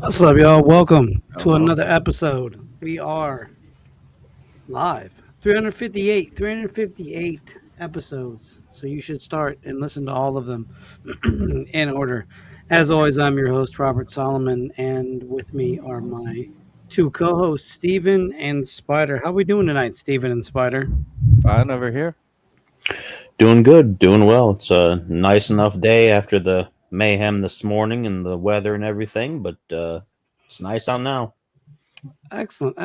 What's up, y'all? Welcome to another episode. We are live. 358 episodes. So you should start and listen to all of them in order. As always, I'm your host, Robert Solomon, and with me are my two co-hosts, Steven and Spider. How we doing tonight, Steven and Spider? Fine over here. Doing good, doing well. It's a nice enough day after the mayhem this morning and the weather and everything, but it's nice out now. Excellent.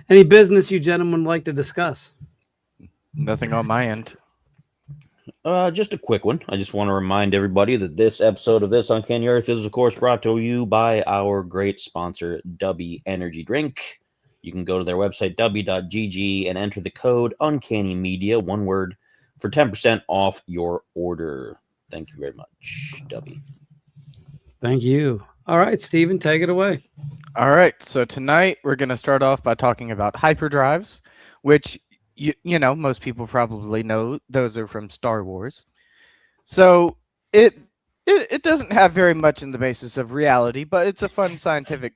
Any business you gentlemen would like to discuss? Nothing on my end. Just a quick one. I just want to remind everybody that this episode of This Uncanny Earth is, of course, brought to you by our great sponsor, Dubby Energy Drink. You can go to their website, dubby.gg, and enter the code Uncanny Media, one word, for 10% off your order. Thank you very much, Dubby. Thank you. All right, Steven, take it away. All right, so tonight we're going to start off by talking about hyperdrives, which, you know, most people probably know those are from Star Wars. So it doesn't have very much in the basis of reality, but it's a fun scientific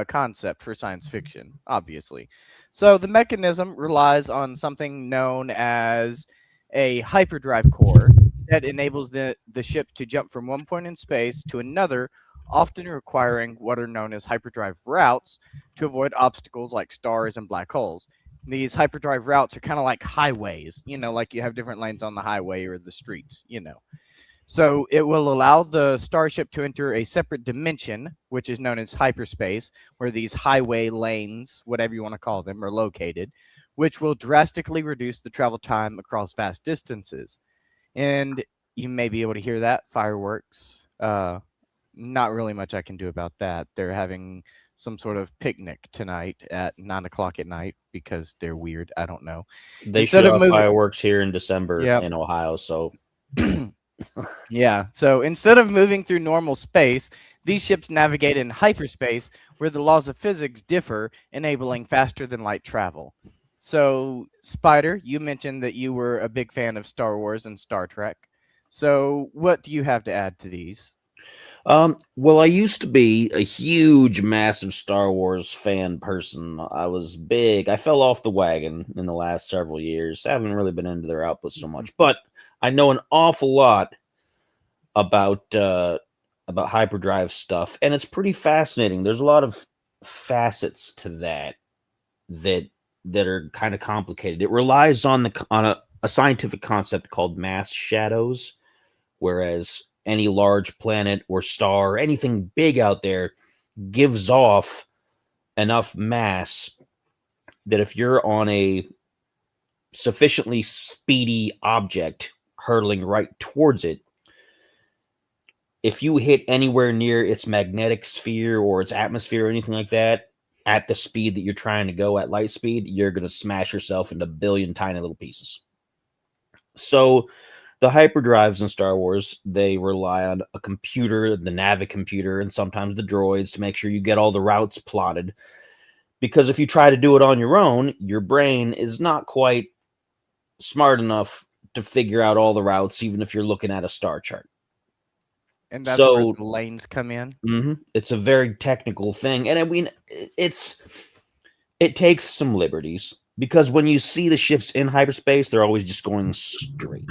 concept for science fiction, obviously. So the mechanism relies on something known as a hyperdrive core that enables the ship to jump from one point in space to another, often requiring what are known as hyperdrive routes to avoid obstacles like stars and black holes. These hyperdrive routes are kind of like highways, you know, like you have different lanes on the highway or the streets, you know. So it will allow the starship to enter a separate dimension, which is known as hyperspace, where these highway lanes, whatever you want to call them, are located, which will drastically reduce the travel time across vast distances. And you may be able to hear that, fireworks. Not really much I can do about that. They're having some sort of picnic tonight at 9 o'clock at night because they're weird. I don't know. They should have fireworks here in December in Ohio, so... Yeah, so instead of moving through normal space, these ships navigate in hyperspace where the laws of physics differ, enabling faster than light travel. So, Spider, you mentioned that you were a big fan of Star Wars and Star Trek. So, what do you have to add to these? Well, I used to be a huge, massive Star Wars fan person. I was big. I fell off the wagon in the last several years. I haven't really been into their output so much, but I know an awful lot about hyperdrive stuff, and it's pretty fascinating. There's a lot of facets to that are kind of complicated. It relies on a scientific concept called mass shadows, whereas any large planet or star, anything big out there, gives off enough mass that if you're on a sufficiently speedy object hurtling right towards it, if you hit anywhere near its magnetic sphere or its atmosphere or anything like that at the speed that you're trying to go at light speed, you're going to smash yourself into a billion tiny little pieces. So the hyperdrives in Star Wars, they rely on a computer, the Navic computer, and sometimes the droids to make sure you get all the routes plotted. Because if you try to do it on your own, your brain is not quite smart enough to figure out all the routes, even if you're looking at a star chart. And that's where the lanes come in? Mm-hmm. It's a very technical thing. And I mean, it takes some liberties. Because when you see the ships in hyperspace, they're always just going straight.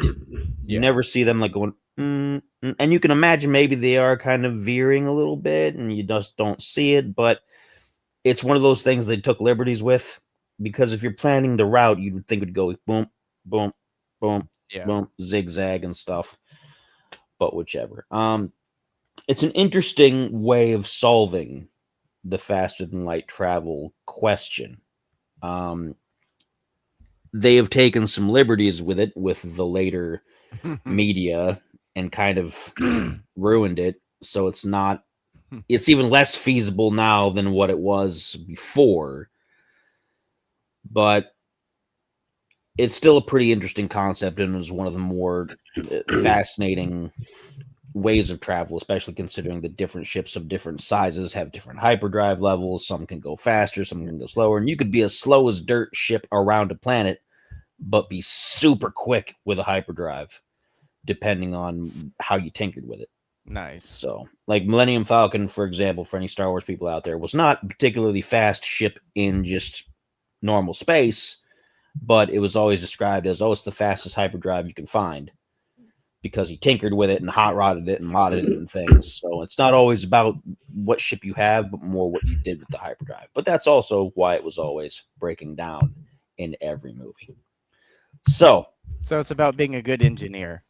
You never see them like going, and you can imagine maybe they are kind of veering a little bit and you just don't see it. But it's one of those things they took liberties with. Because if you're planning the route, you'd think it would go boom, boom, boom, boom, zigzag and stuff. but whichever. It's an interesting way of solving the faster than light travel question. They have taken some liberties with it, with the later media, and kind of ruined it. So it's even less feasible now than what it was before. But it's still a pretty interesting concept, and is one of the more fascinating ways of travel, especially considering the different ships of different sizes have different hyperdrive levels. Some can go faster, some can go slower, and you could be as slow as dirt ship around a planet, but be super quick with a hyperdrive, depending on how you tinkered with it. Nice. So, like Millennium Falcon, for example, for any Star Wars people out there, was not a particularly fast ship in just normal space, but it was always described as, it's the fastest hyperdrive you can find, because he tinkered with it and hot rodded it and modded it and things. So it's not always about what ship you have, but more what you did with the hyperdrive. But that's also why it was always breaking down in every movie. So it's about being a good engineer,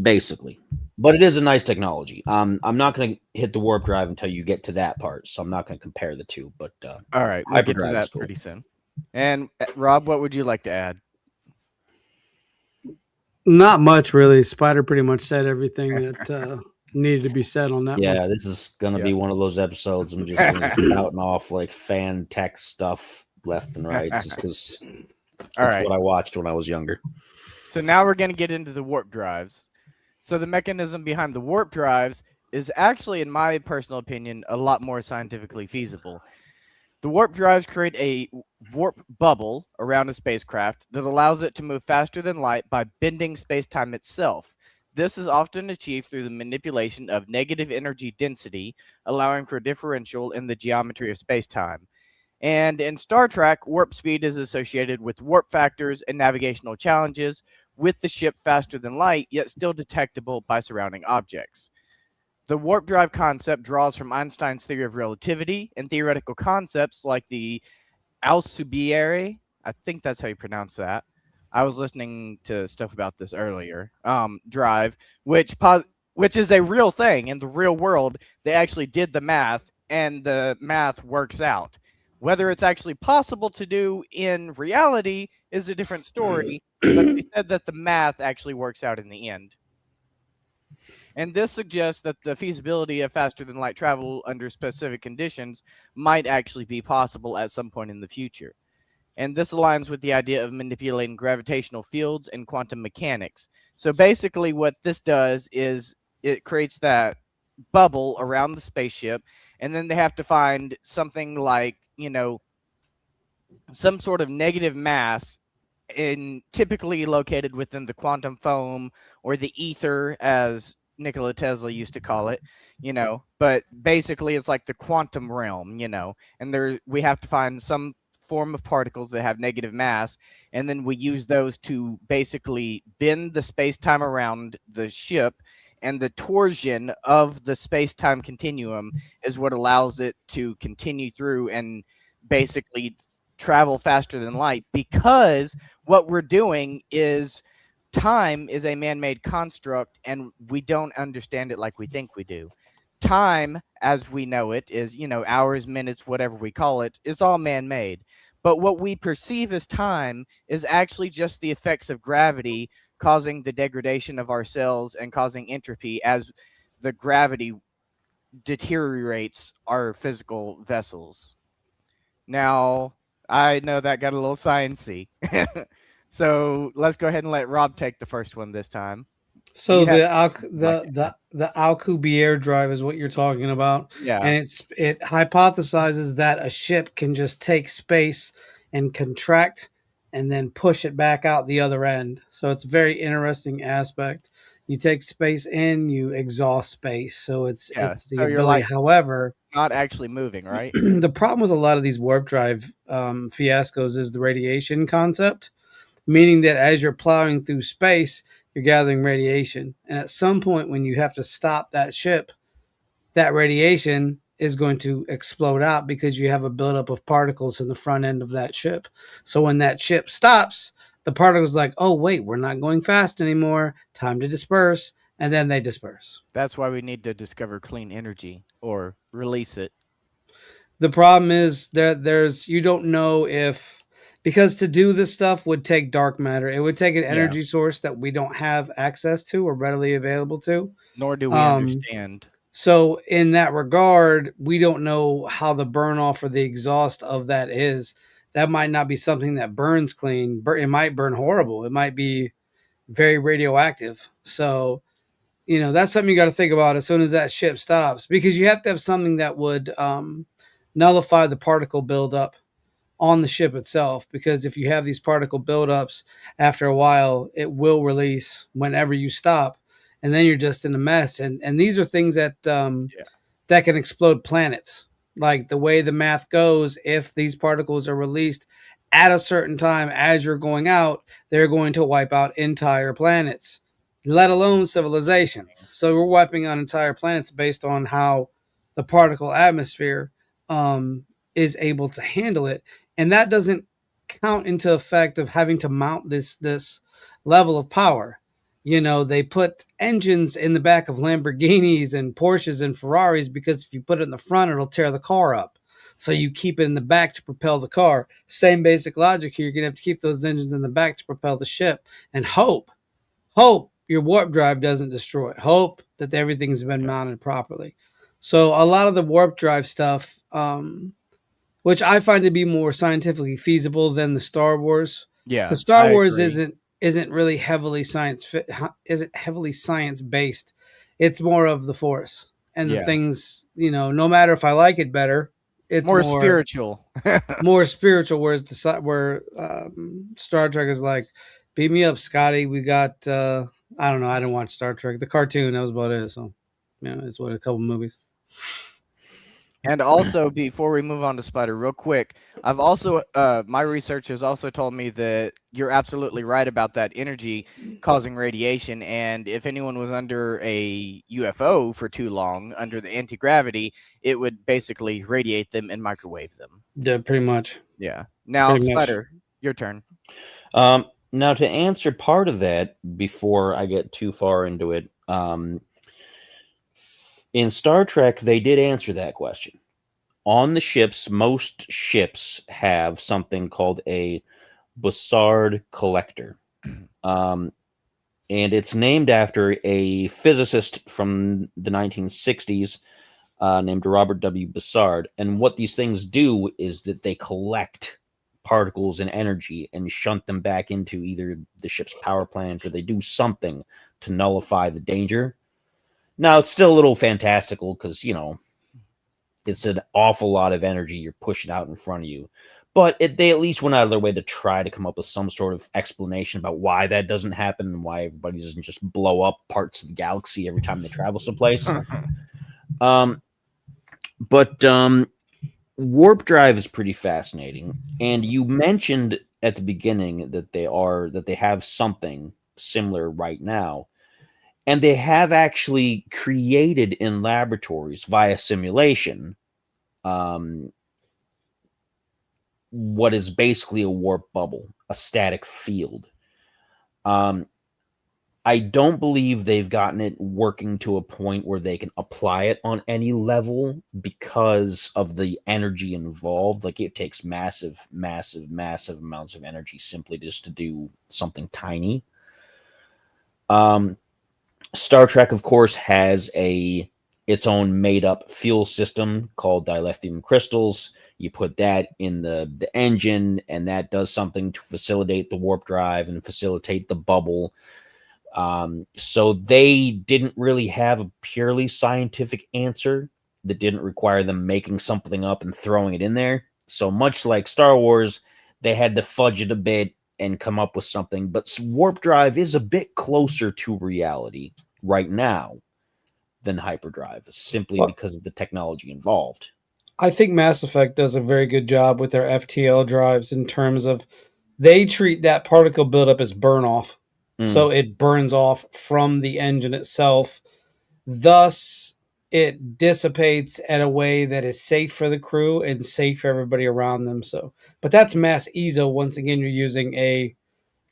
basically. But it is a nice technology. I'm not going to hit the warp drive until you get to that part, so I'm not going to compare the two. But all right, we'll get to that pretty soon. And Rob, what would you like to add? Not much, really. Spider pretty much said everything that needed to be said on that one. Yeah, this is going to be one of those episodes I'm just spouting off like fan tech stuff left and right, just because that's what I watched when I was younger. So now we're going to get into the warp drives. So the mechanism behind the warp drives is actually, in my personal opinion, a lot more scientifically feasible. The warp drives create a warp bubble around a spacecraft that allows it to move faster than light by bending space-time itself. This is often achieved through the manipulation of negative energy density, allowing for a differential in the geometry of space-time. And in Star Trek, warp speed is associated with warp factors and navigational challenges, with the ship faster than light, yet still detectable by surrounding objects. The warp drive concept draws from Einstein's theory of relativity and theoretical concepts like the Alcubierre, I think that's how you pronounce that. I was listening to stuff about this earlier. Drive, which is a real thing in the real world. They actually did the math, and the math works out. Whether it's actually possible to do in reality is a different story, but they said that the math actually works out in the end. And this suggests that the feasibility of faster than light travel under specific conditions might actually be possible at some point in the future. And this aligns with the idea of manipulating gravitational fields and quantum mechanics. So basically what this does is it creates that bubble around the spaceship, and then they have to find something like, some sort of negative mass typically located within the quantum foam or the ether, as Nikola Tesla used to call it, but basically it's like the quantum realm, and we have to find some form of particles that have negative mass, and then we use those to basically bend the space-time around the ship, and the torsion of the space-time continuum is what allows it to continue through and basically travel faster than light, because what we're doing is time is a man-made construct, and we don't understand it like we think we do. Time, as we know it, is, hours, minutes, whatever we call it, is all man-made. But what we perceive as time is actually just the effects of gravity causing the degradation of our cells and causing entropy as the gravity deteriorates our physical vessels. Now, I know that got a little sciencey. So let's go ahead and let Rob take the first one this time. So the Alcubierre drive is what you're talking about. Yeah. And it hypothesizes that a ship can just take space and contract and then push it back out the other end. So it's a very interesting aspect. You take space in, you exhaust space. So it's the ability. However, not actually moving, right? The problem with a lot of these warp drive fiascos is the radiation concept, meaning that as you're plowing through space, you're gathering radiation. And at some point when you have to stop that ship, that radiation is going to explode out because you have a buildup of particles in the front end of that ship. So when that ship stops, the particles like, oh, wait, we're not going fast anymore. Time to disperse. and then they disperse. That's why we need to discover clean energy or release it. The problem is that there's you don't know if because to do this stuff would take dark matter. It would take an Yeah. energy source that we don't have access to or readily available to. Nor do we Um, understand. so in that regard, we don't know how the burn off or the exhaust of that is. That might not be something that burns clean. It might burn horrible. It might be very radioactive. So that's something you got to think about as soon as that ship stops, because you have to have something that would nullify the particle buildup on the ship itself. Because if you have these particle buildups, after a while, it will release whenever you stop, and then you're just in a mess. And these are things that Yeah. that can explode planets. Like the way the math goes, if these particles are released at a certain time as you're going out, they're going to wipe out entire planets, let alone civilizations. So we're wiping out entire planets based on how the particle atmosphere um, is able to handle it, and that doesn't count into effect of having to mount this level of power. They put engines in the back of Lamborghinis and Porsches and Ferraris because if you put it in the front, it'll tear the car up. So you keep it in the back to propel the car. Same basic logic here. You're going to have to keep those engines in the back to propel the ship and hope your warp drive doesn't destroy it. Hope that everything's been mounted properly. So a lot of the warp drive stuff, which I find to be more scientifically feasible than the Star Wars, Yeah. because Star I Wars agree. isn't really isn't heavily science based. It's more of the Force and the Yeah. things. No matter if I like it better, it's More spiritual. more spiritual. Where Star Trek is like, beat me up, Scotty. We got I don't know. I didn't watch Star Trek, the cartoon. That was about it. So it's what a couple movies. And also, before we move on to Spider, real quick, I've also my research has also told me that you're absolutely right about that energy causing radiation. And if anyone was under a UFO for too long under the anti-gravity, it would basically radiate them and microwave them. Yeah, pretty much. Yeah. Now, Pretty much. Spider, your turn. Now, to answer part of that before I get too far into it, in Star Trek, they did answer that question. On the ships, most ships have something called a Bussard collector. And it's named after a physicist from the 1960s named Robert W. Bussard. And what these things do is that they collect particles and energy and shunt them back into either the ship's power plant, or they do something to nullify the danger. Now, it's still a little fantastical because, it's an awful lot of energy you're pushing out in front of you. But they at least went out of their way to try to come up with some sort of explanation about why that doesn't happen and why everybody doesn't just blow up parts of the galaxy every time they travel someplace. But warp drive is pretty fascinating. And you mentioned at the beginning that they have something similar right now. And they have actually created in laboratories via simulation what is basically a warp bubble, a static field. I don't believe they've gotten it working to a point where they can apply it on any level because of the energy involved. Like, it takes massive, massive, massive amounts of energy simply just to do something tiny. Star Trek, of course, has its own made-up fuel system called dilithium crystals. You put that in the engine, and that does something to facilitate the warp drive and facilitate the bubble. So they didn't really have a purely scientific answer that didn't require them making something up and throwing it in there. So much like Star Wars, they had to fudge it a bit and come up with something. But warp drive is a bit closer to reality right now than hyperdrive, simply because of the technology involved. I think Mass Effect does a very good job with their FTL drives in terms of they treat that particle buildup as burn off. So it burns off from the engine itself. Thus, it dissipates at a way that is safe for the crew and safe for everybody around them. So, but that's mass ESO. Once again, you're using a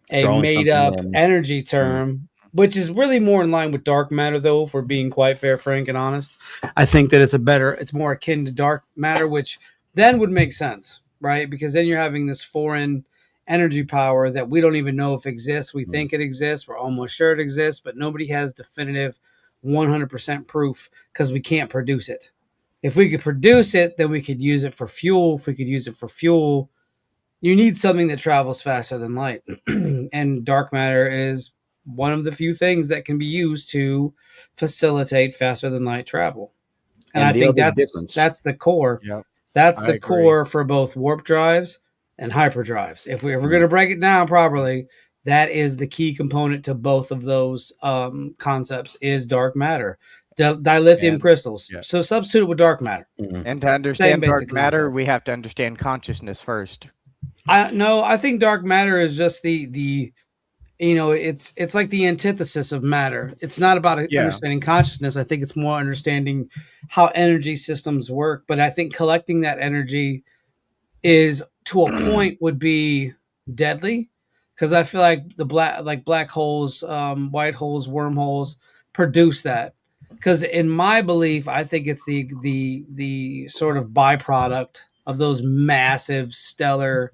Throwing made something up in. energy term which is really more in line with dark matter, though, if we're being quite fair, frank, and honest. I think that it's more akin to dark matter, which then would make sense, right? Because then you're having this foreign energy power that we don't even know if exists. We think it exists. We're almost sure it exists, but nobody has definitive 100% proof because we can't produce it. If we could produce it, then we could use it for fuel. If we could use it for fuel, you need something that travels faster than light. And dark matter is one of the few things that can be used to facilitate faster than light travel. And I And the think other difference, that's the core. Yep. That's I the agree. core for both warp drives and hyperdrives. If we're going to break it down properly, that is the key component to both of those concepts is dark matter. Dilithium And- crystals. yeah. So substitute it with dark matter. And to understand basic dark matter, concept. we have to understand consciousness first. I think dark matter is just the it's like the antithesis of matter. It's not about Yeah. understanding consciousness. I think it's more understanding how energy systems work. But I think collecting that energy is to a point would be deadly because I feel like black holes, white holes, wormholes produce that. Because in my belief, I think it's the sort of byproduct of those massive stellar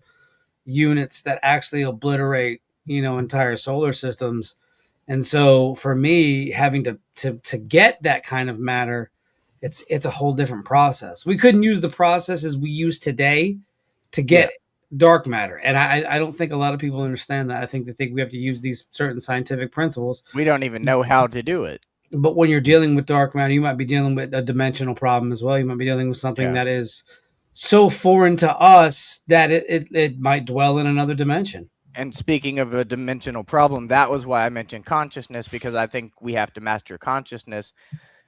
units that actually obliterate entire solar systems. And so for me, having to get that kind of matter, it's a whole different process. We couldn't use the processes we use today to get dark matter, and I don't think a lot of people understand that. I think they think we have to use these certain scientific principles. We don't even know how to do it. But when you're dealing with dark matter, you might be dealing with a dimensional problem as well. You might be dealing with something that is so foreign to us that it might dwell in another dimension. And speaking of a dimensional problem, that was why I mentioned consciousness, because I think we have to master consciousness,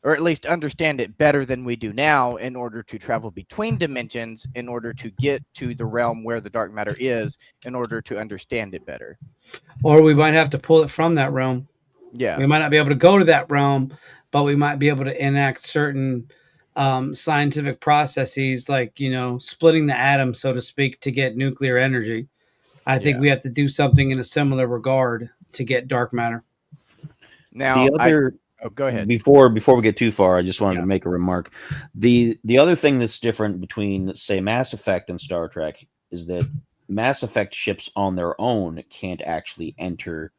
or at least understand it better than we do now in order to travel between dimensions, in order to get to the realm where the dark matter is, in order to understand it better. Or we might have to pull it from that realm. Yeah. We might not be able to go to that realm, but we might be able to enact certain scientific processes, like, splitting the atom, so to speak, to get nuclear energy. I think we have to do something in a similar regard to get dark matter. Now, the other go ahead. Before we get too far, I just wanted to make a remark. The other thing that's different between, say, Mass Effect and Star Trek is that Mass Effect ships on their own can't actually enter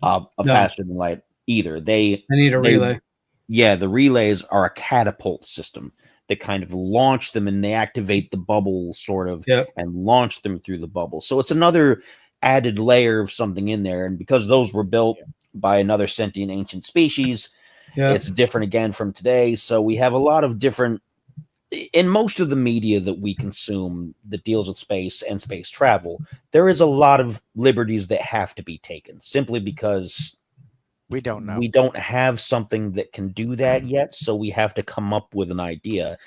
faster than light either. They need a relay. Yeah, the relays are a catapult system that kind of launch them, and they activate the bubble sort of and launch them through the bubble. So it's another added layer of something in there. And because those were built by another sentient ancient species, it's different again from today. So we have a lot of different, in most of the media that we consume that deals with space and space travel, there is a lot of liberties that have to be taken simply because we don't know. We don't have something that can do that yet, so we have to come up with an idea.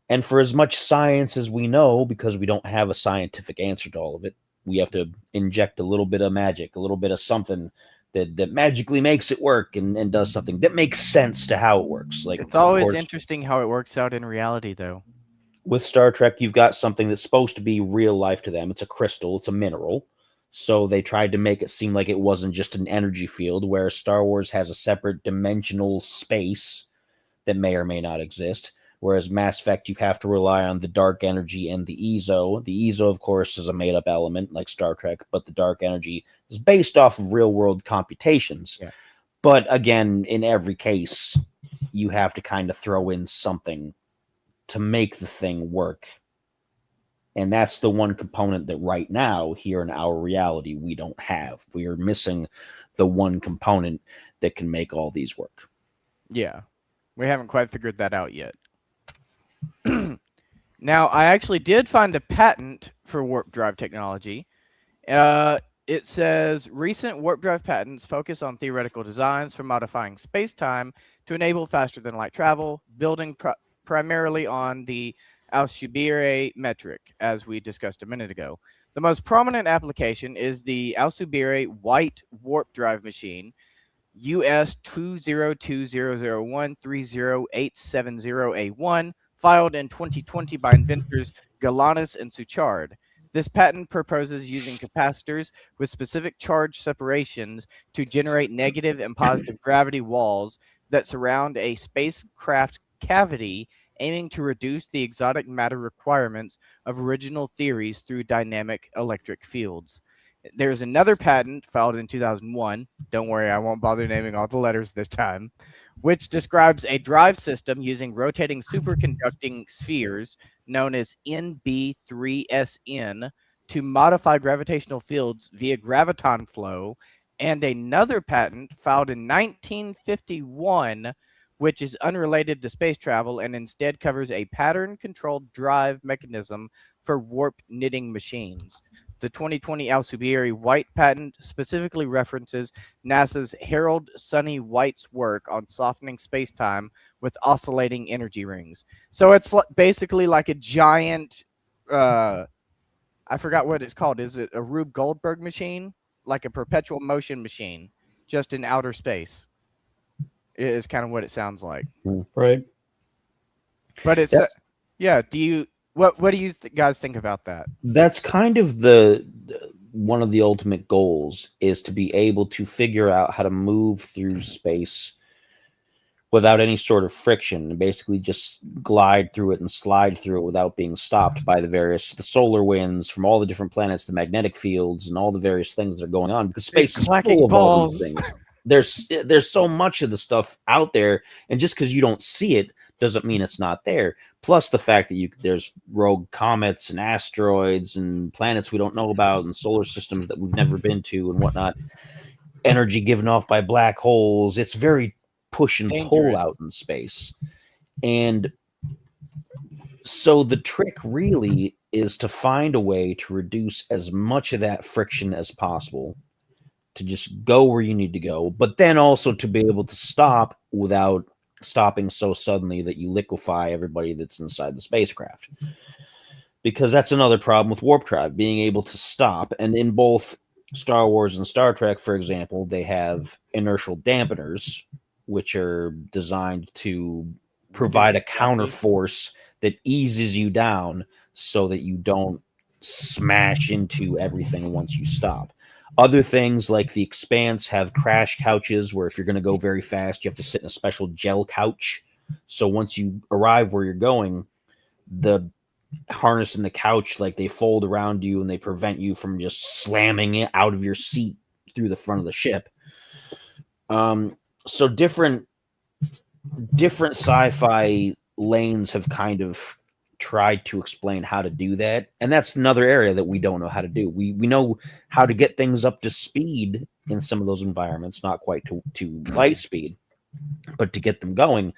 And for as much science as we know, because we don't have a scientific answer to all of it, we have to inject a little bit of magic, a little bit of something that magically makes it work and does something that makes sense to how it works. Like, it's always interesting how it works out in reality, though. With Star Trek, you've got something that's supposed to be real life to them. It's a crystal, it's a mineral. So they tried to make it seem like it wasn't just an energy field, where Star Wars has a separate dimensional space that may or may not exist. Whereas Mass Effect, you have to rely on the dark energy and the EZO. The EZO, of course, is a made-up element like Star Trek, but the dark energy is based off of real-world computations. Yeah. But again, in every case, you have to kind of throw in something to make the thing work. And that's the one component that right now, here in our reality, we don't have. We are missing the one component that can make all these work. Yeah. We haven't quite figured that out yet. Now, I actually did find a patent for warp drive technology. It says, recent warp drive patents focus on theoretical designs for modifying space-time to enable faster-than-light travel, building primarily on the Alcubierre metric, as we discussed a minute ago. The most prominent application is the Alcubierre white warp drive machine, US 20200130870A1, filed in 2020 by inventors Galanis and Suchard. This patent proposes using capacitors with specific charge separations to generate negative and positive gravity walls that surround a spacecraft cavity, aiming to reduce the exotic matter requirements of original theories through dynamic electric fields. There's another patent filed in 2001. Don't worry, I won't bother naming all the letters this time, which describes a drive system using rotating superconducting spheres known as NB3SN to modify gravitational fields via graviton flow, and another patent filed in 1951 which is unrelated to space travel and instead covers a pattern-controlled drive mechanism for warp knitting machines. The 2020 Alcubierre White patent specifically references NASA's Harold Sonny White's work on softening spacetime with oscillating energy rings. So it's basically like a giant, I forgot what it's called. Is it a Rube Goldberg machine? Like a perpetual motion machine, just in outer space. Is kind of what it sounds like. Right. But it's, That's- yeah. Do you, what do you guys think about that? That's kind of the one of the ultimate goals, is to be able to figure out how to move through space without any sort of friction, and basically just glide through it and slide through it without being stopped by the solar winds from all the different planets, the magnetic fields, and all the various things that are going on, because space is full of all these things. There's so much of the stuff out there, and just because you don't see it doesn't mean it's not there. Plus the fact that there's rogue comets and asteroids and planets we don't know about, and solar systems that we've never been to and whatnot. Energy given off by black holes. It's very push and pull out in space. And so the trick really is to find a way to reduce as much of that friction as possible, to just go where you need to go, but then also to be able to stop without stopping so suddenly that you liquefy everybody that's inside the spacecraft. Because that's another problem with warp drive, being able to stop. And in both Star Wars and Star Trek, for example, they have inertial dampeners, which are designed to provide a counter force that eases you down so that you don't smash into everything once you stop. Other things like the Expanse have crash couches where if you're going to go very fast, you have to sit in a special gel couch. So once you arrive where you're going, the harness and the couch, like, they fold around you and they prevent you from just slamming it out of your seat through the front of the ship. So different sci-fi lanes have kind of tried to explain how to do that, and that's another area that we don't know how to do. We know how to get things up to speed in some of those environments, not quite to light speed, but to get them going.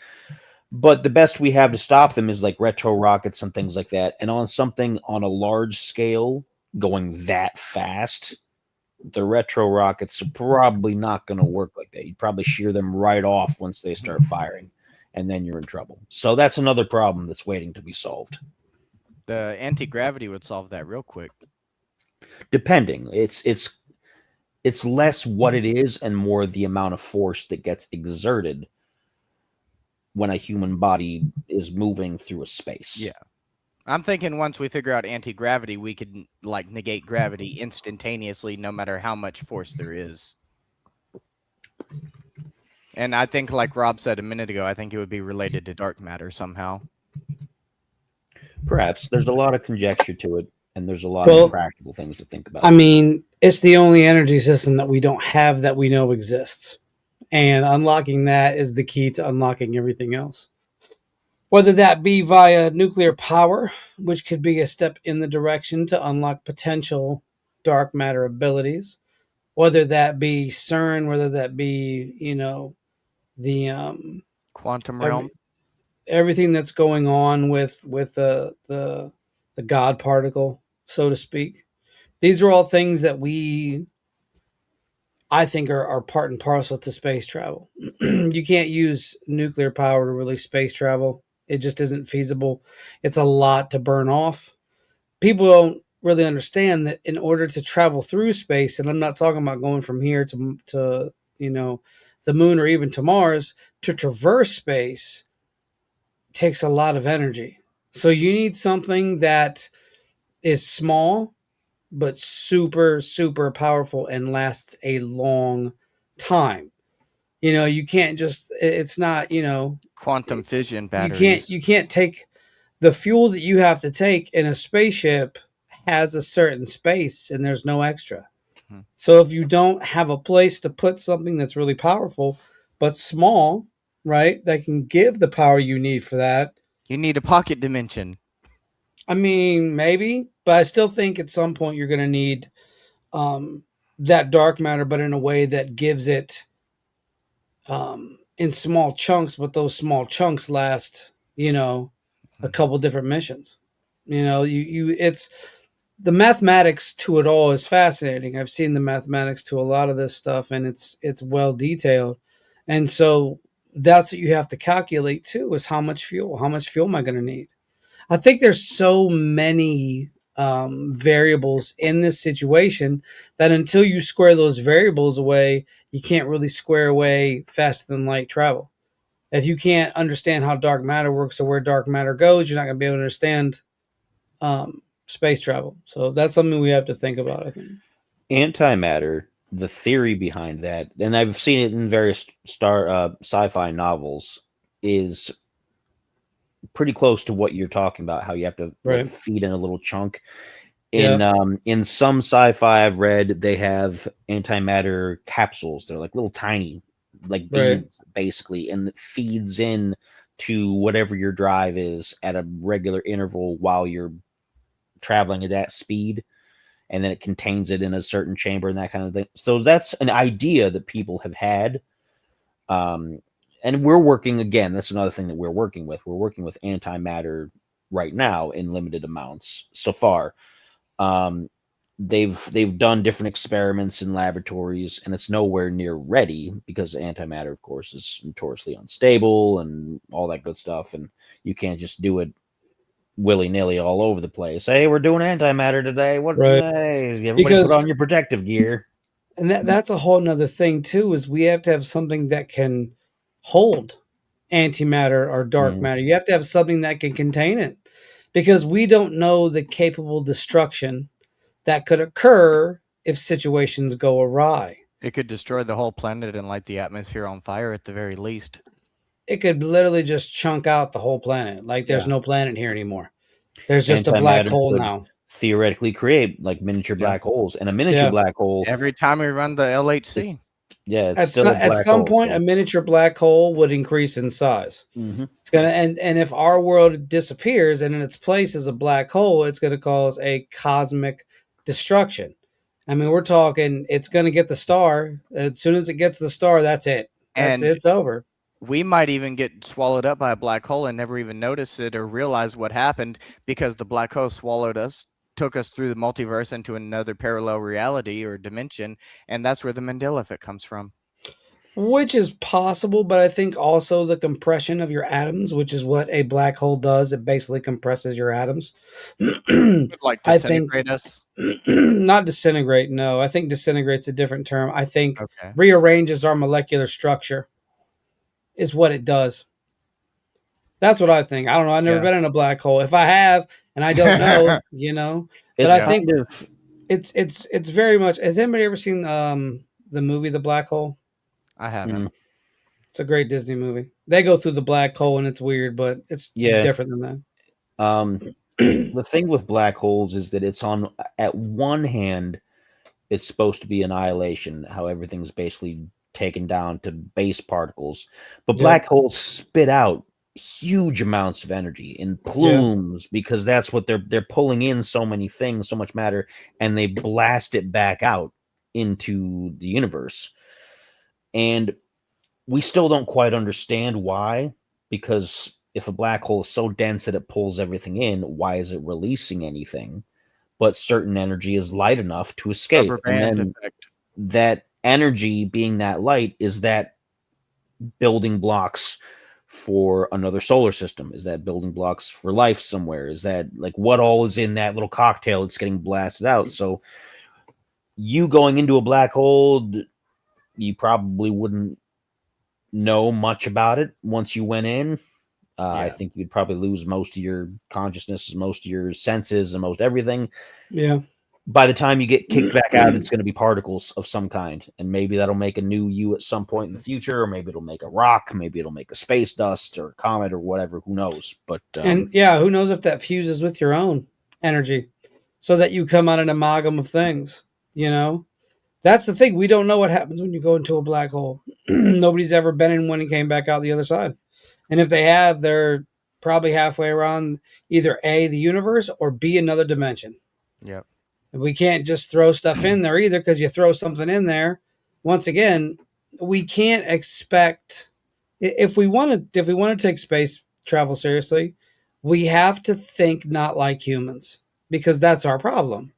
But the best we have to stop them is like retro rockets and things like that. And on something on a large scale going that fast, the retro rockets are probably not going to work like that. You'd probably shear them right off once they start firing, and then you're in trouble. So that's another problem that's waiting to be solved. The anti-gravity would solve that real quick. Depending. It's less what it is and more the amount of force that gets exerted when a human body is moving through a space. Yeah. I'm thinking once we figure out anti-gravity, we could like negate gravity instantaneously, no matter how much force there is. And I think, like Rob said a minute ago, I think it would be related to dark matter somehow. Perhaps. There's a lot of conjecture to it, and there's a lot of practical things to think about. I mean, it's the only energy system that we don't have that we know exists. And unlocking that is the key to unlocking everything else. Whether that be via nuclear power, which could be a step in the direction to unlock potential dark matter abilities, whether that be CERN, whether that be, the quantum realm, everything that's going on with the God particle, so to speak. These are all things that I think are part and parcel to space travel. You can't use nuclear power to really space travel. It just isn't feasible. It's a lot to burn off. People don't really understand that in order to travel through space, and I'm not talking about going from here to the moon or even to Mars, to traverse space takes a lot of energy. So you need something that is small but super, super powerful and lasts a long time. You can't just, it's not, Quantum fission you can't, batteries. you can't take the fuel that you have to take in a spaceship has a certain space and there's no extra. Hmm. So if you don't have a place to put something that's really powerful but small, right, that can give the power you need for that, You need a pocket dimension. I mean, maybe, but I still think at some point you're going to need that dark matter, but in a way that gives it in small chunks, but those small chunks last, a couple different missions. It's the mathematics to it all is fascinating. I've seen the mathematics to a lot of this stuff, and it's well detailed. And so that's what you have to calculate too: is how much fuel? How much fuel am I going to need? I think there's so many variables in this situation that until you square those variables away, you can't really square away faster than light travel. If you can't understand how dark matter works or where dark matter goes, you're not going to be able to understand space travel. So that's something we have to think about, I think. Antimatter, the theory behind that, and I've seen it in various sci-fi novels, is pretty close to what you're talking about. How you have to like Right. feed in a little chunk. Yeah. In some sci-fi I've read, they have antimatter capsules. They're like little tiny, like Right. beads, basically, and it feeds in to whatever your drive is at a regular interval while you're traveling at that speed, and then it contains it in a certain chamber and that kind of thing. So that's an idea that people have had. And we're working again. That's another thing that we're working with. We're working with antimatter right now in limited amounts so far. They've done different experiments in laboratories, and it's nowhere near ready because antimatter, of course, is notoriously unstable and all that good stuff. And you can't just do it willy-nilly all over the place. Hey, we're doing antimatter today. What? Right. Hey, everybody put Because on your protective gear. and that's a whole nother thing too, is we have to have something that can hold antimatter or dark Mhm. matter. You have to have something that can contain it. Because we don't know the capable destruction that could occur if situations go awry. It could destroy the whole planet and light the atmosphere on fire at the very least. It could literally just chunk out the whole planet. Like there's Yeah. no planet here anymore. There's just a black Antimatter hole could now. theoretically create like miniature Yeah. black holes, and a miniature Yeah. black hole, Every time we run the LHC, it's still a At black some hole. point, So. a miniature black hole would increase in size. Mhm. It's gonna and if our world disappears and in its place is a black hole, it's gonna cause a cosmic destruction. I mean, we're talking it's gonna get the star. As soon as it gets the star, that's it. and It's over. we might even get swallowed up by a black hole and never even notice it or realize what happened because the black hole swallowed us, took us through the multiverse into another parallel reality or dimension, and that's where the Mandela effect comes from. Which is possible, but I think also the compression of your atoms, which is what a black hole does, it basically compresses your atoms. Like I think disintegrate us. not disintegrate, no. I think disintegrate's a different term. I think Okay. rearranges our molecular structure is what it does. That's what I think. I don't know. I've never Yeah. been in a black hole. If I have and I don't know, but It's I think kind of it's very much. Has anybody ever seen the movie The Black Hole? I haven't. It's a great Disney movie. They go through the black hole and it's weird, but it's yeah. different than that. The thing with black holes is that it's on at one hand, it's supposed to be annihilation, how everything's basically taken down to base particles, but Yep. black holes spit out huge amounts of energy in plumes because that's what they're pulling in so many things, so much matter, and they blast it back out into the universe. And we still don't quite understand why, because if a black hole is so dense that it pulls everything in, why is it releasing anything? But certain energy is light enough to escape. Rubber And band then effect. that energy being that light is that building blocks for another solar system? Is that building blocks for life somewhere? Is that like what all is in that little cocktail that's getting blasted out? So you going into a black hole, you probably wouldn't know much about it once you went in. I think you'd probably lose most of your consciousness, most of your senses, and most everything. Yeah. by the time you get kicked back out, it's going to be particles of some kind, and maybe that'll make a new you at some point in the future, or maybe it'll make a rock, maybe it'll make a space dust or a comet or whatever. Who knows? But And yeah, who knows if that fuses with your own energy so that you come out an amalgam of things, you know? That's the thing. We don't know what happens when you go into a black hole. Nobody's ever been in one and came back out the other side. And if they have, they're probably halfway around either A, the universe, or B, another dimension. Yep. We can't just throw stuff in there either, because you throw something in there. Once again, we can't expect, if we want to take space travel seriously, we have to think not like humans, because that's our problem,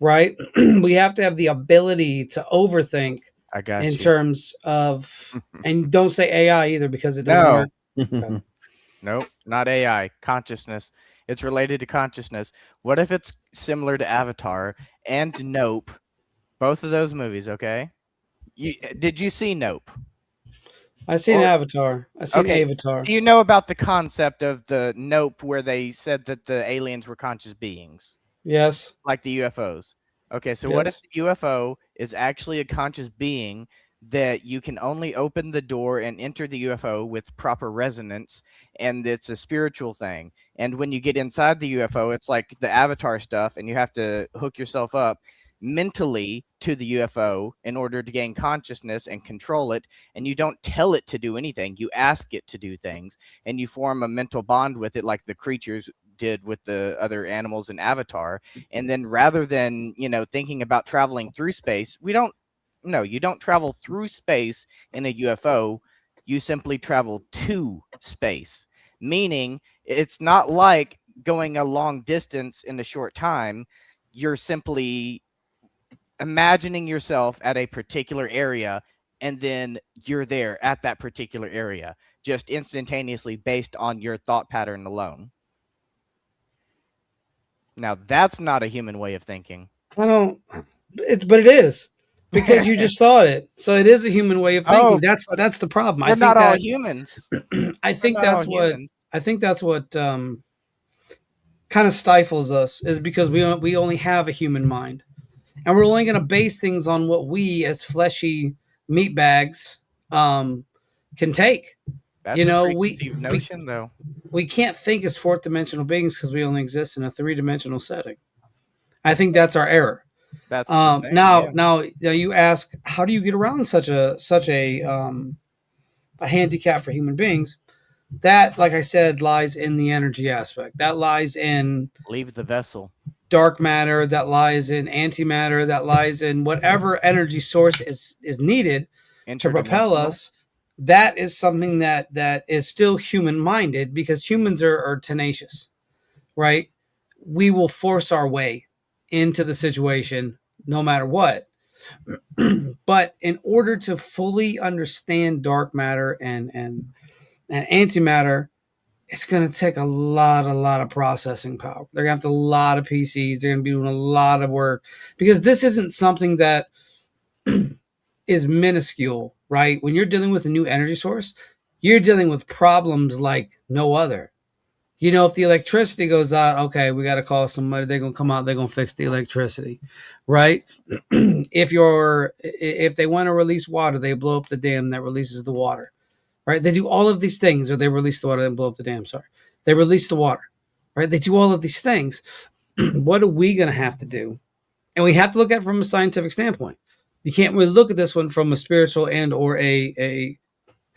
right? We have to have the ability to overthink I got in you. terms of, and don't say AI either, because it doesn't No. work. Nope, not AI. Consciousness. It's related to consciousness. What if it's similar to Avatar and Nope? Both of those movies, okay? Did you see Nope? I seen Or- Avatar. I seen Okay. Avatar. Do you know about the concept of the Nope where they said that the aliens were conscious beings, Yes. like the UFOs? Okay, so what if Yes. the UFO is actually a conscious being that you can only open the door and enter the UFO with proper resonance, and it's a spiritual thing? And when you get inside the UFO, it's like the Avatar stuff, and you have to hook yourself up mentally to the UFO in order to gain consciousness and control it. And you don't tell it to do anything, you ask it to do things, and you form a mental bond with it, like the creatures did with the other animals in Avatar. And then rather than, thinking about traveling through space, you don't travel through space in a UFO. You simply travel to space, meaning it's not like going a long distance in a short time. You're simply imagining yourself at a particular area, and then you're there at that particular area, just instantaneously based on your thought pattern alone. Now, that's not a human way of thinking. I don't. But it is, because you just thought it. So it is a human way of thinking. Oh, but That's the problem. I We're think not all that humans. I think We're not all that's what humans. I think that's what kind of stifles us, is because we only have a human mind, and we're only going to base things on what we as fleshy meat bags can take. That's You a know, preconceived notion, though. we can't think as fourth dimensional beings because we only exist in a three-dimensional setting. I think that's our error. That's the thing, Now, yeah. now you ask, how do you get around such a handicap for human beings? That, like I said, lies in the energy aspect. That lies in Leave the vessel. dark matter. That lies in antimatter. That lies in whatever energy source is needed to propel Interdimensional. us. That is something that is still human minded, because humans are tenacious, right? We will force our way into the situation no matter what. But in order to fully understand dark matter and antimatter, it's going to take a lot of processing power. They're going to have a lot of PCs. They're going to be doing a lot of work, because this isn't something that is minuscule, right? When you're dealing with a new energy source, you're dealing with problems like no other. If the electricity goes out, okay, we got to call somebody. They're going to come out. They're going to fix the electricity, right? If they want to release water, they blow up the dam that releases the water, right? They do all of these things, or they release the water and blow up the dam. Sorry, they release the water, right? They do all of these things. What are we going to have to do? And we have to look at it from a scientific standpoint. You can't really look at this one from a spiritual and or a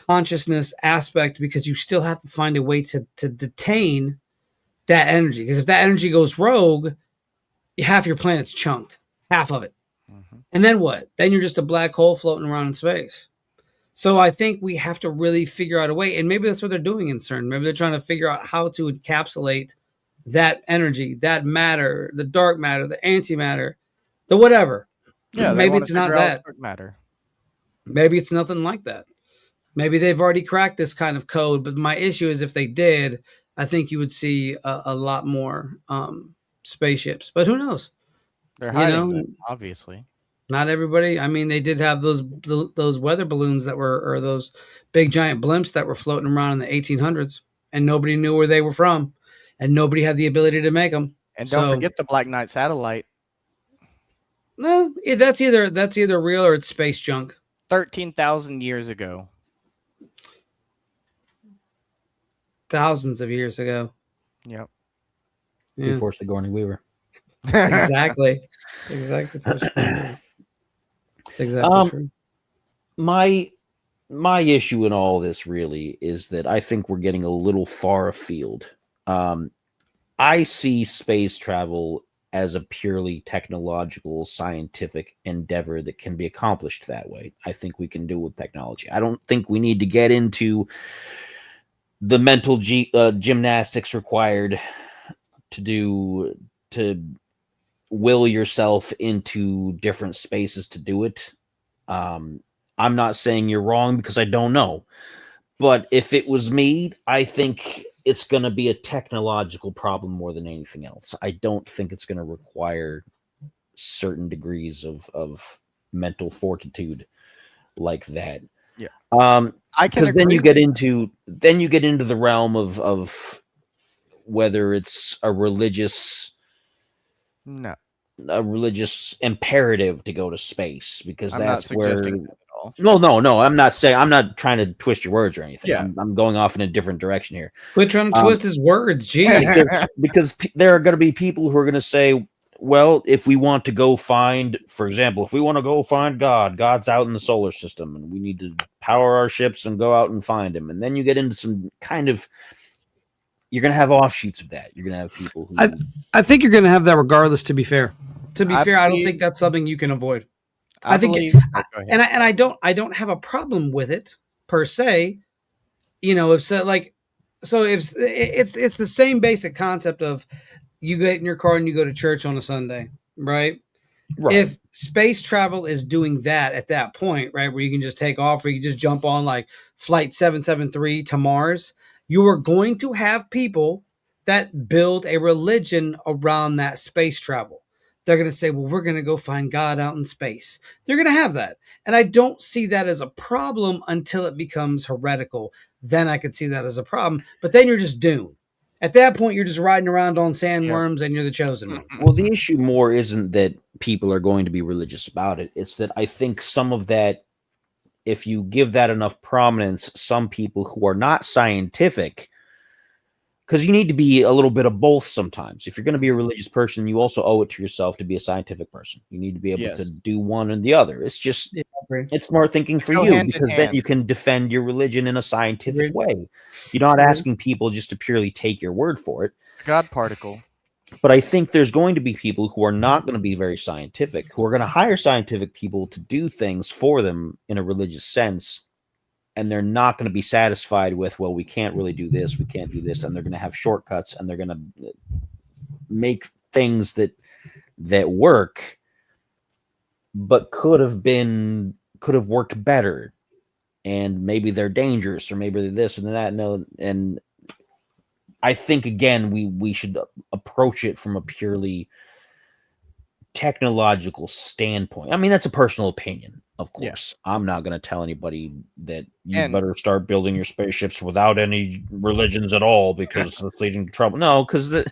consciousness aspect, because you still have to find a way to detain that energy. Because if that energy goes rogue, half your planet's chunked, half of it. Mm-hmm. And then what? Then you're just a black hole floating around in space. So I think we have to really figure out a way, and maybe that's what they're doing in CERN. Maybe they're trying to figure out how to encapsulate that energy, that matter, the dark matter, the antimatter, the whatever. Yeah, maybe it's not that. Dark matter. Maybe it's nothing like that. Maybe they've already cracked this kind of code, but my issue is, if they did, I think you would see a lot more spaceships. But who knows? They're hiding them, obviously. Not everybody. I mean, they did have those weather balloons that were, or those big giant blimps that were floating around in the 1800s, and nobody knew where they were from, and nobody had the ability to make them. And don't forget the Black Knight satellite. No, that's either real or it's space junk. 13,000 years ago. Thousands of years ago. Yep. Yeah, Before Sigourney Weaver. exactly. Exactly. It's exactly true. My issue in all this really is that I think we're getting a little far afield. I see space travel as a purely technological, scientific endeavor that can be accomplished that way. I think we can do it with technology. I don't think we need to get into the mental gymnastics required to will yourself into different spaces to do it. I'm not saying you're wrong because I don't know. But if it was me, I think it's going to be a technological problem more than anything else. I don't think it's going to require certain degrees of mental fortitude like that. Yeah. I because then you get into the realm of whether it's a religious imperative to go to space, because that's where no, I'm not trying to twist your words or anything. Yeah. I'm going off in a different direction here. Quit trying to twist his words, geez. because there are going to be people who are going to say, well, if we want to go find, for example, if we want to go find God's out in the solar system and we need to power our ships and go out and find him. And then you get into some kind of, you're going to have offshoots of that. You're going to have people who... I think you're going to have that regardless, to be fair. I don't think that's something you can avoid. I don't have a problem with it per se. If it's the same basic concept of you get in your car and you go to church on a Sunday, right? If space travel is doing that at that point, right, where you can just take off or you just jump on like flight 773 to Mars, you are going to have people that build a religion around that space travel. They're going to say, well, we're going to go find God out in space. They're going to have that. And I don't see that as a problem until it becomes heretical. Then I could see that as a problem. But then you're just doomed. At that point, you're just riding around on sandworms and you're the chosen one. Well, the issue more isn't that people are going to be religious about it. It's that I think some of that, if you give that enough prominence, some people who are not scientific, because you need to be a little bit of both sometimes. If you're going to be a religious person, you also owe it to yourself to be a scientific person. You need to be able to do one and the other. It's just, it's smart thinking for you, because then you can defend your religion in a scientific way. You're not asking people just to purely take your word for it. God particle. But I think there's going to be people who are not going to be very scientific, who are going to hire scientific people to do things for them in a religious sense. And they're not going to be satisfied with, well, we can't really do this, we can't do this, and they're going to have shortcuts, and they're going to make things that work, but could have worked better, and maybe they're dangerous, or maybe they're this and that. No, and I think again we should approach it from a purely technological standpoint. I mean, that's a personal opinion. Of course, I'm not going to tell anybody that you better start building your spaceships without any religions at all because it's leading to trouble. No, because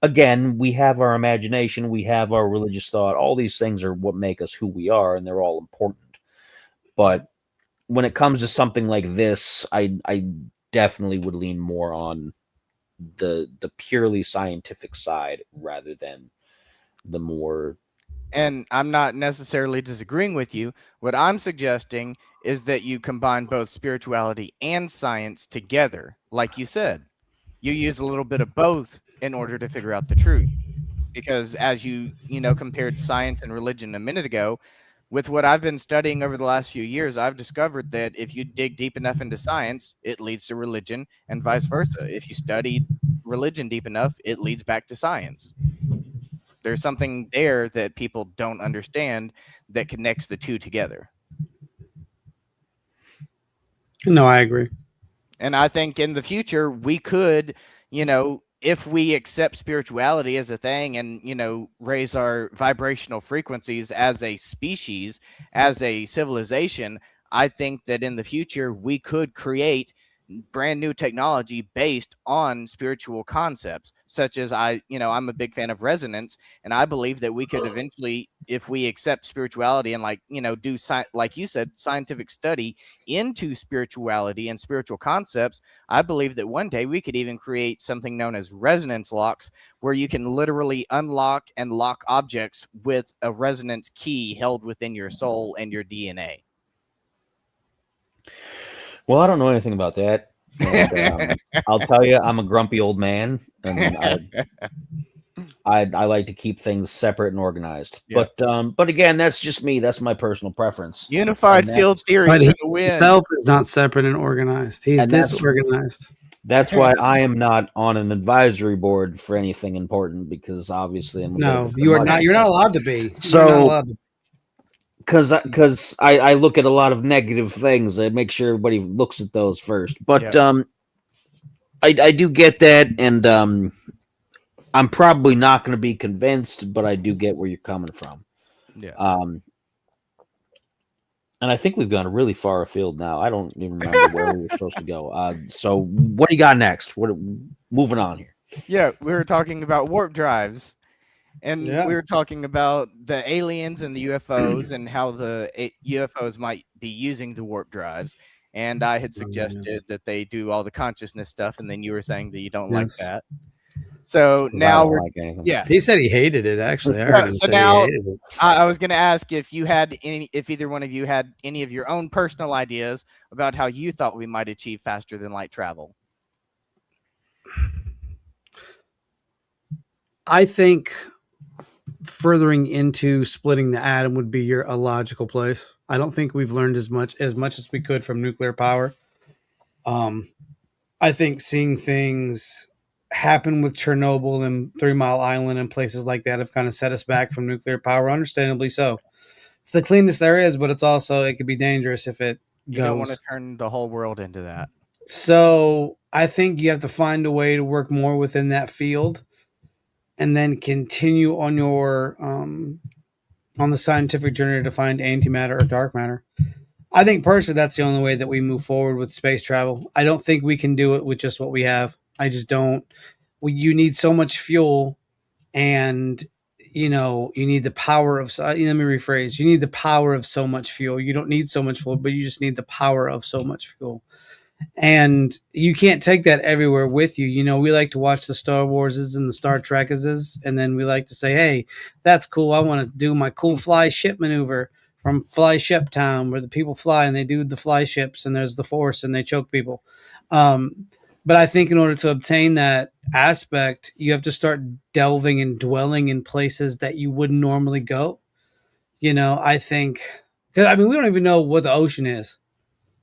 again, we have our imagination, we have our religious thought. All these things are what make us who we are, and they're all important. But when it comes to something like this, I definitely would lean more on the purely scientific side rather than the more... And I'm not necessarily disagreeing with you. What I'm suggesting is that you combine both spirituality and science together. Like you said, you use a little bit of both in order to figure out the truth. Because as you compared science and religion a minute ago, with what I've been studying over the last few years, I've discovered that if you dig deep enough into science, it leads to religion, and vice versa. If you study religion deep enough, it leads back to science. There's something there that people don't understand that connects the two together. No, I agree. And I think in the future, we could, if we accept spirituality as a thing and, raise our vibrational frequencies as a species, as a civilization, I think that in the future, we could create brand new technology based on spiritual concepts, such as I'm a big fan of resonance, and I believe that we could eventually, if we accept spirituality and do like you said, scientific study into spirituality and spiritual concepts, I believe that one day we could even create something known as resonance locks, where you can literally unlock and lock objects with a resonance key held within your soul and your DNA. Well, I don't know anything about that, and I'll tell you, I'm a grumpy old man, and I like to keep things separate and organized. Yeah. But again, that's just me. That's my personal preference. Unified field theory But for he the win. himself is not separate and organized. He's And that's- disorganized. That's why I am not on an advisory board for anything important, because obviously I'm a little No, bit you are much. not. You're not allowed to be. So- You're not allowed to. Because I look at a lot of negative things. I make sure everybody looks at those first. But Yeah. I do get that, and I'm probably not going to be convinced, but I do get where you're coming from. Yeah. And I think we've gone really far afield now. I don't even remember where we were supposed to go. So what do you got next? Moving on here? Yeah, we were talking about warp drives, and Yeah. we were talking about the aliens and the UFOs and how the UFOs might be using the warp drives. And I had suggested yes. that they do all the consciousness stuff, and then you were saying that you don't like Yes. that. So 'Cause I now don't we're like anything. yeah. He said he hated it. Actually, I heard him So say now- he hated it. I was going to ask if either one of you had any of your own personal ideas about how you thought we might achieve faster than light travel. I think furthering into splitting the atom would be a logical place. I don't think we've learned as much as we could from nuclear power. I think seeing things happen with Chernobyl and 3 Mile Island and places like that have kind of set us back from nuclear power, understandably so. It's the cleanest there is, but it could be dangerous if it You don't want to goes. turn the whole world into that. So I think you have to find a way to work more within that field, and then continue on your on the scientific journey to find antimatter or dark matter. I think personally that's the only way that we move forward with space travel. I don't think we can do it with just what we have. I just don't. You need so much fuel, and you need the power of. Let me rephrase. You need the power of so much fuel. You don't need so much fuel, but you just need the power of so much fuel. And you can't take that everywhere with you. We like to watch the Star Warses and the Star Trekeses, and then we like to say, hey, that's cool. I want to do my cool fly ship maneuver from Fly Ship Town, where the people fly and they do the fly ships, and there's the Force and they choke people. But I think in order to obtain that aspect, you have to start delving and dwelling in places that you wouldn't normally go. I think, because we don't even know what the ocean is.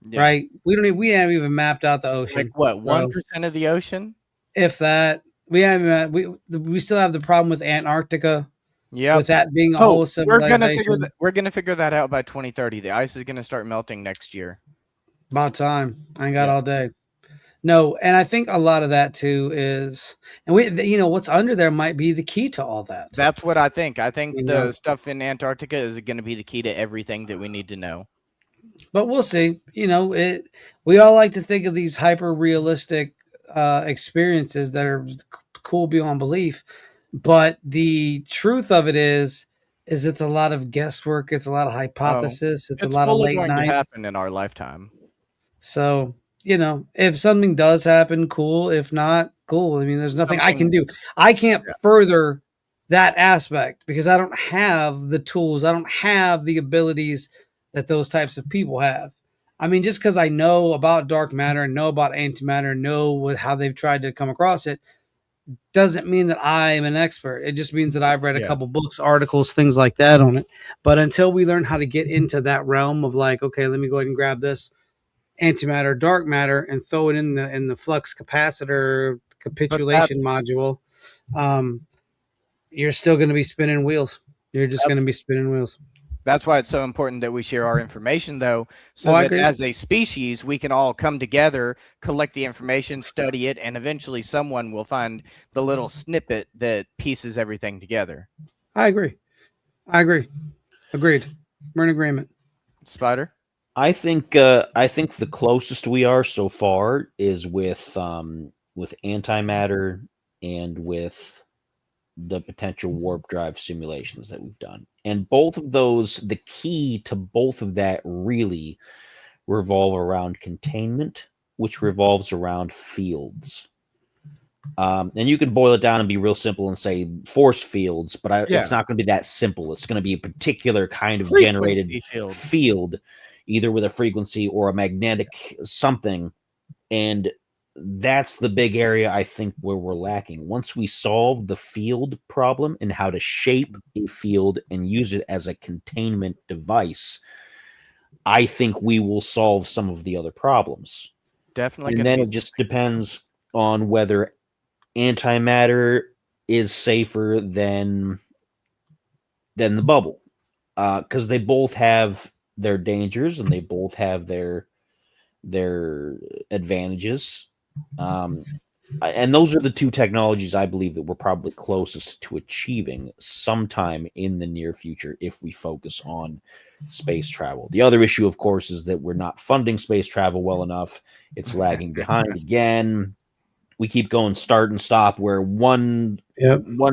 Yeah. Right? We haven't even mapped out the ocean. Like what, 1% of the ocean? If that, we haven't. We still have the problem with Antarctica. Yeah. With that being a whole civilization. We're gonna figure that out by 2030. The ice is gonna start melting next year. About time. I ain't got all day. No, and I think a lot of that too is, and what's under there might be the key to all that. That's what I think. I think the stuff in Antarctica is going to be the key to everything that we need to know. But we'll see. We all like to think of these hyper realistic experiences that are cool beyond belief, but the truth of it is it's a lot of guesswork. It's a lot of hypothesis. It's a lot of late going nights. to happen in our lifetime. So if something does happen, cool. If not, cool. There's nothing I can do. I can't further that aspect because I don't have the tools. I don't have the abilities that those types of people have. Just because I know about dark matter, know about antimatter, know how they've tried to come across it, doesn't mean that I'm an expert. It just means that I've read a couple books, articles, things like that on it. But until we learn how to get into that realm of like, okay, let me go ahead and grab this antimatter, dark matter, and throw it in the flux capacitor capitulation module, you're still going to be spinning wheels. You're just going to be spinning wheels. That's why it's so important that we share our information, though, so that as a species, we can all come together, collect the information, study it, and eventually someone will find the little snippet that pieces everything together. I agree. Agreed. We're in agreement. Spider? I think the closest we are so far is with antimatter and with the potential warp drive simulations that we've done. And both of those, the key to both of that really revolve around containment, which revolves around fields. And you can boil it down and be real simple and say force fields, but Yeah. it's not going to be that simple. It's going to be a particular kind of Frequency generated fields. field, either with a frequency or a magnetic something. And that's the big area I think where we're lacking. Once we solve the field problem and how to shape a field and use it as a containment device, I think we will solve some of the other problems. Definitely And going to then be it just depends on whether antimatter is safer than the bubble, because they both have their dangers and they both have their advantages. And those are the two technologies I believe that we're probably closest to achieving sometime in the near future if we focus on space travel. The other issue, of course, is that we're not funding space travel well enough. It's lagging behind again. We keep going start and stop where one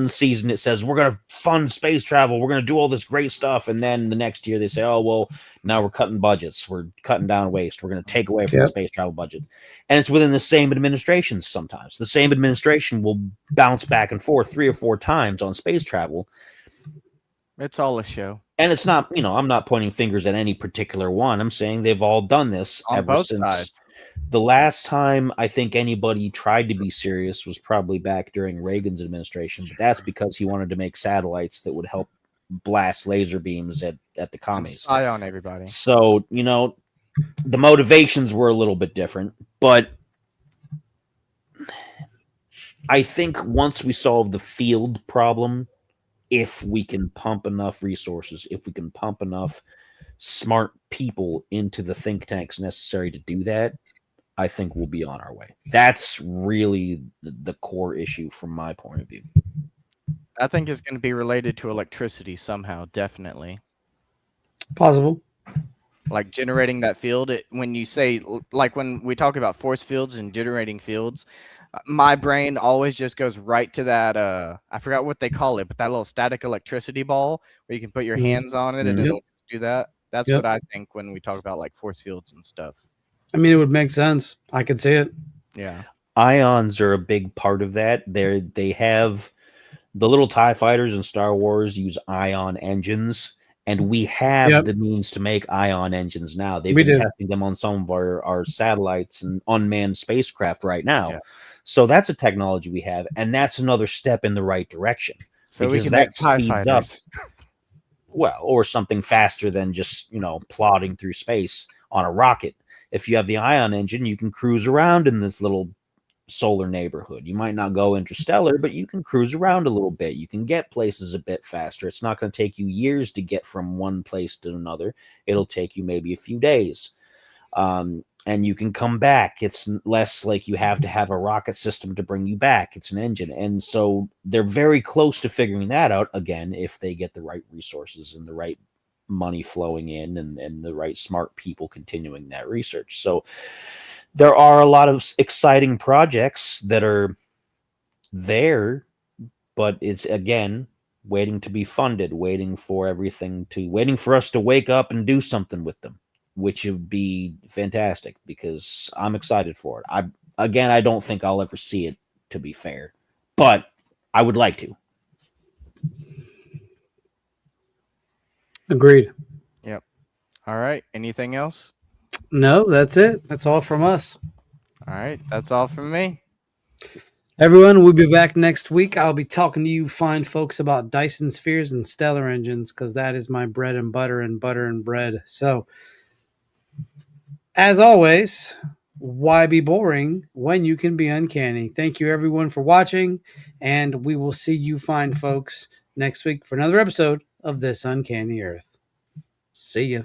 season it says we're going to fund space travel, we're going to do all this great stuff, and then the next year they say, oh well, now we're cutting budgets, we're cutting down waste, we're going to take away from the space travel budget. And it's within the same administrations. Sometimes the same administration will bounce back and forth 3 or 4 times on space travel. It's all a show. And it's not, I'm not pointing fingers at any particular one. I'm saying they've all done this On ever both since sides. the last time I think anybody tried to be serious was probably back during Reagan's administration, but that's because he wanted to make satellites that would help blast laser beams at the And commies. spy on everybody. So, the motivations were a little bit different, but I think once we solve the field problem, if we can pump enough resources, if we can pump enough smart people into the think tanks necessary to do that, I think we'll be on our way. That's really the core issue from my point of view. I think it's going to be related to electricity somehow, definitely. Possible. Like generating that field, when you say, like when we talk about force fields and generating fields, my brain always just goes right to that, I forgot what they call it, but that little static electricity ball where you can put your hands on it and it'll do that. That's what I think when we talk about like force fields and stuff. I mean, it would make sense. I could see it. Yeah. Ions are a big part of that. They have the little TIE fighters in Star Wars use ion engines, and we have the means to make ion engines now. They've been testing them on some of our satellites and unmanned spacecraft right now. Yeah. So that's a technology we have, and that's another step in the right direction. So we can make TIE fighters. Well, or something faster than just, plodding through space on a rocket. If you have the ion engine, you can cruise around in this little solar neighborhood. You might not go interstellar, but you can cruise around a little bit. You can get places a bit faster. It's not going to take you years to get from one place to another. It'll take you maybe a few days. And you can come back. It's less like you have to have a rocket system to bring you back. It's an engine. And so they're very close to figuring that out, again, if they get the right resources and the right money flowing in and the right smart people continuing that research. So there are a lot of exciting projects that are there, but it's, again, waiting to be funded, waiting for us to wake up and do something with them, which would be fantastic because I'm excited for it. I don't think I'll ever see it, to be fair, but I would like to. Agreed. Yep. All right. Anything else? No, that's it. That's all from us. All right. That's all from me. Everyone, we'll be back next week. I'll be talking to you fine folks about Dyson spheres and stellar engines because that is my bread and butter and bread. So, as always, why be boring when you can be uncanny? Thank you, everyone, for watching, and we will see you fine folks next week for another episode of This Uncanny Earth. See ya.